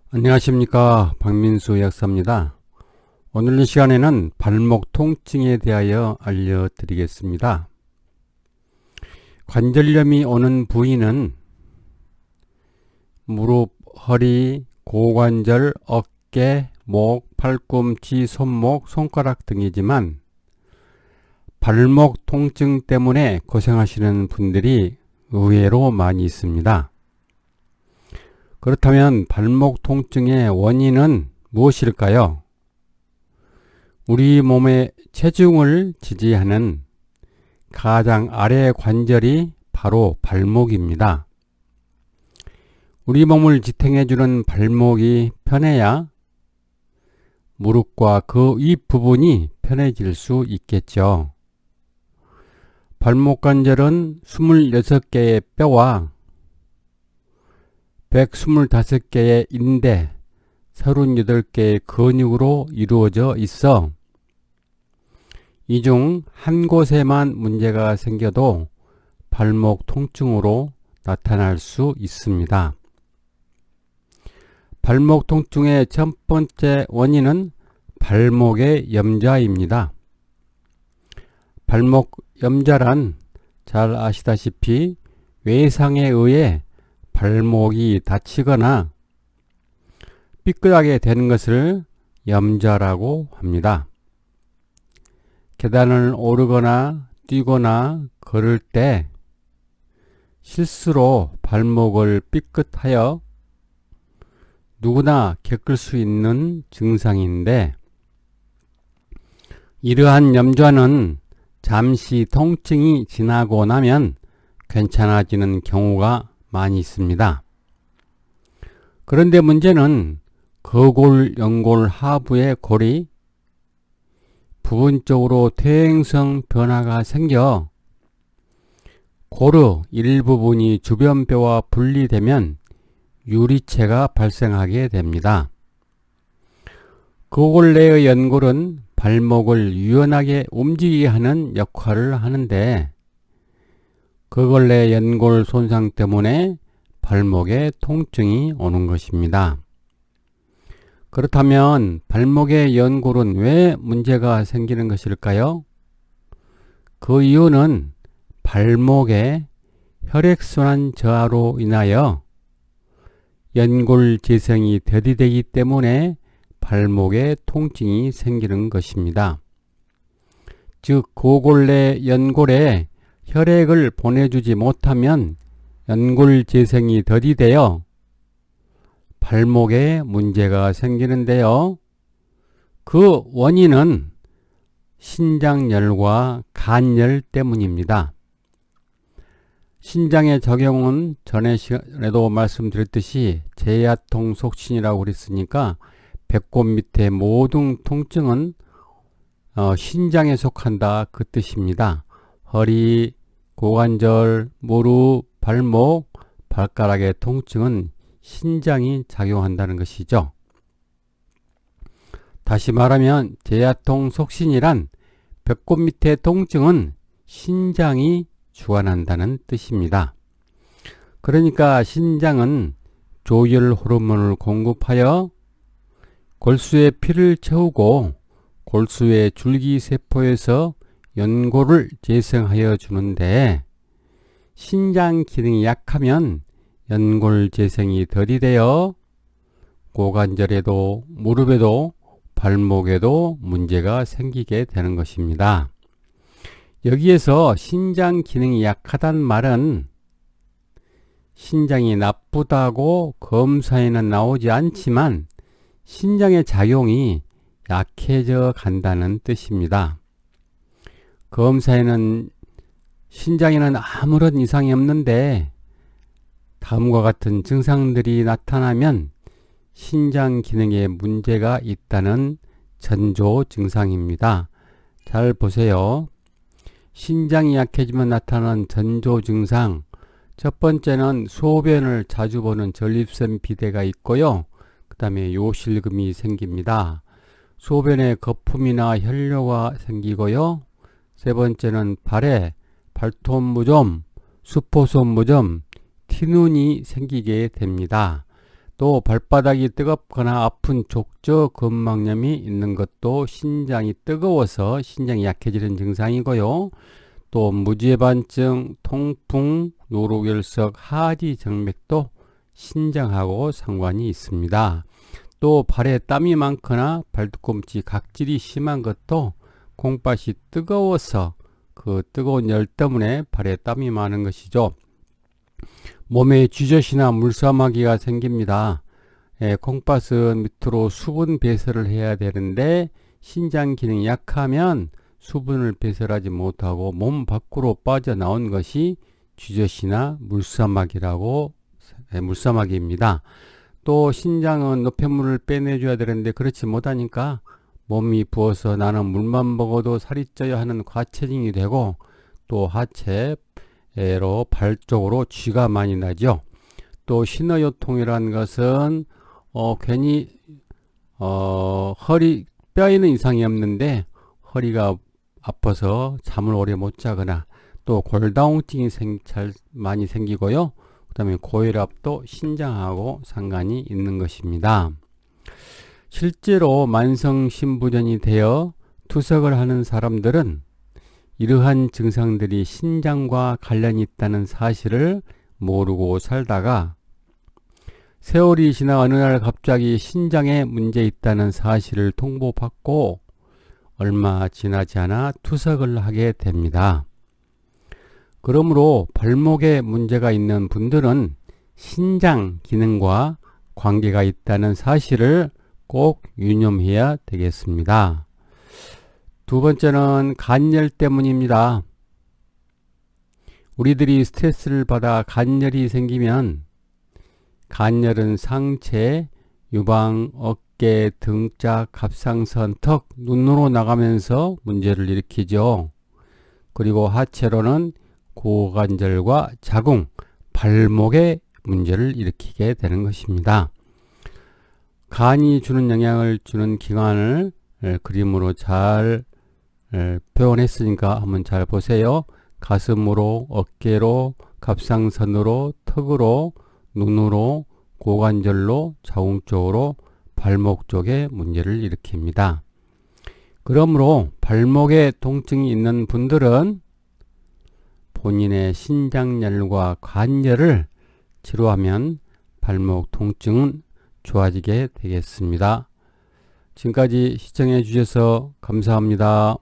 안녕하십니까, 박민수 약사입니다. 오늘 이 시간에는 발목 통증에 대하여 알려드리겠습니다. 관절염이 오는 부위는 무릎, 허리, 고관절, 어깨, 목, 팔꿈치, 손목, 손가락 등이지만 발목 통증 때문에 고생하시는 분들이 의외로 많이 있습니다. 그렇다면 발목 통증의 원인은 무엇일까요? 우리 몸의 체중을 지지하는 가장 아래 관절이 바로 발목입니다. 우리 몸을 지탱해주는 발목이 편해야 무릎과 그 윗부분이 편해질 수 있겠죠. 발목 관절은 26개의 뼈와 125개의 인대, 38개의 근육으로 이루어져 있어 이 중 한 곳에만 문제가 생겨도 발목 통증으로 나타날 수 있습니다. 발목 통증의 첫 번째 원인은 발목의 염좌입니다. 발목 염좌란 잘 아시다시피 외상에 의해 발목이 다치거나 삐끗하게 되는 것을 염좌라고 합니다. 계단을 오르거나 뛰거나 걸을 때 실수로 발목을 삐끗하여 누구나 겪을 수 있는 증상인데, 이러한 염좌는 잠시 통증이 지나고 나면 괜찮아지는 경우가 많이 있습니다. 그런데 문제는 거골, 연골 하부의 골이 부분적으로 퇴행성 변화가 생겨 골의 일부분이 주변뼈와 분리되면 유리체가 발생하게 됩니다. 거골 내의 연골은 발목을 유연하게 움직이게 하는 역할을 하는데, 거골 내 연골 손상 때문에 발목에 통증이 오는 것입니다. 그렇다면 발목의 연골은 왜 문제가 생기는 것일까요? 그 이유는 발목의 혈액순환 저하로 인하여 연골 재생이 더디되기 때문에 발목에 통증이 생기는 것입니다. 즉, 거골 내 연골에 혈액을 보내주지 못하면 연골 재생이 더디되어 발목에 문제가 생기는데요. 그 원인은 신장열과 간열 때문입니다. 신장의 작용은 전에 시간에도 말씀드렸듯이 제야통 속신이라고 그랬으니까 배꼽 밑에 모든 통증은 신장에 속한다, 그 뜻입니다. 허리, 고관절, 무릎, 발목, 발가락의 통증은 신장이 작용한다는 것이죠. 다시 말하면 제야통 속신이란 배꼽 밑의 통증은 신장이 주관한다는 뜻입니다. 그러니까 신장은 조혈 호르몬을 공급하여 골수에 피를 채우고 골수의 줄기세포에서 연골을 재생하여 주는데, 신장 기능이 약하면 연골 재생이 더디되어 고관절에도 무릎에도 발목에도 문제가 생기게 되는 것입니다. 여기에서 신장 기능이 약하단 말은 신장이 나쁘다고 검사에는 나오지 않지만 신장의 작용이 약해져 간다는 뜻입니다. 검사에는 신장에는 아무런 이상이 없는데 다음과 같은 증상들이 나타나면 신장 기능에 문제가 있다는 전조 증상입니다. 잘 보세요. 신장이 약해지면 나타나는 전조 증상, 첫 번째는 소변을 자주 보는 전립선 비대가 있고요. 그 다음에 요실금이 생깁니다. 소변에 거품이나 혈뇨가 생기고요. 세 번째는 발에 발톱 무좀, 수포손 무좀, 티눈이 생기게 됩니다. 또 발바닥이 뜨겁거나 아픈 족저 근막염이 있는 것도 신장이 뜨거워서 신장이 약해지는 증상이고요. 또 무지반증, 통풍, 노로결석, 하지 정맥도 신장하고 상관이 있습니다. 또 발에 땀이 많거나 발뒤꿈치 각질이 심한 것도 콩팥이 뜨거워서 그 뜨거운 열 때문에 발에 땀이 많은 것이죠. 몸에 쥐젖이나 물사마귀가 생깁니다. 콩팥은 밑으로 수분 배설을 해야 되는데 신장 기능이 약하면 수분을 배설하지 못하고 몸 밖으로 빠져나온 것이 쥐젖이나 물사마귀입니다. 또 신장은 노폐물을 빼내줘야 되는데 그렇지 못하니까 몸이 부어서 나는 물만 먹어도 살이 쪄야 하는 과체증이 되고 또 하체로 발 쪽으로 쥐가 많이 나죠. 또 신어요통이라는 것은 괜히 허리 뼈에는 이상이 없는데 허리가 아파서 잠을 오래 못 자거나 또 골다공증이 많이 생기고요. 그 다음에 고혈압도 신장하고 상관이 있는 것입니다. 실제로 만성신부전이 되어 투석을 하는 사람들은 이러한 증상들이 신장과 관련이 있다는 사실을 모르고 살다가 세월이 지나 어느 날 갑자기 신장에 문제 있다는 사실을 통보받고 얼마 지나지 않아 투석을 하게 됩니다. 그러므로 발목에 문제가 있는 분들은 신장 기능과 관계가 있다는 사실을 꼭 유념해야 되겠습니다. 두 번째는 간열 때문입니다. 우리들이 스트레스를 받아 간열이 생기면 간열은 상체, 유방, 어깨, 등짝, 갑상선, 턱, 눈으로 나가면서 문제를 일으키죠. 그리고 하체로는 고관절과 자궁, 발목에 문제를 일으키게 되는 것입니다. 간이 주는 영향을 주는 기관을 그림으로 잘 표현했으니까 한번 잘 보세요. 가슴으로, 어깨로, 갑상선으로, 턱으로, 눈으로, 고관절로, 자궁 쪽으로, 발목 쪽에 문제를 일으킵니다. 그러므로 발목에 통증이 있는 분들은 본인의 신장열과 관열을 치료하면 발목 통증은 좋아지게 되겠습니다. 지금까지 시청해 주셔서 감사합니다.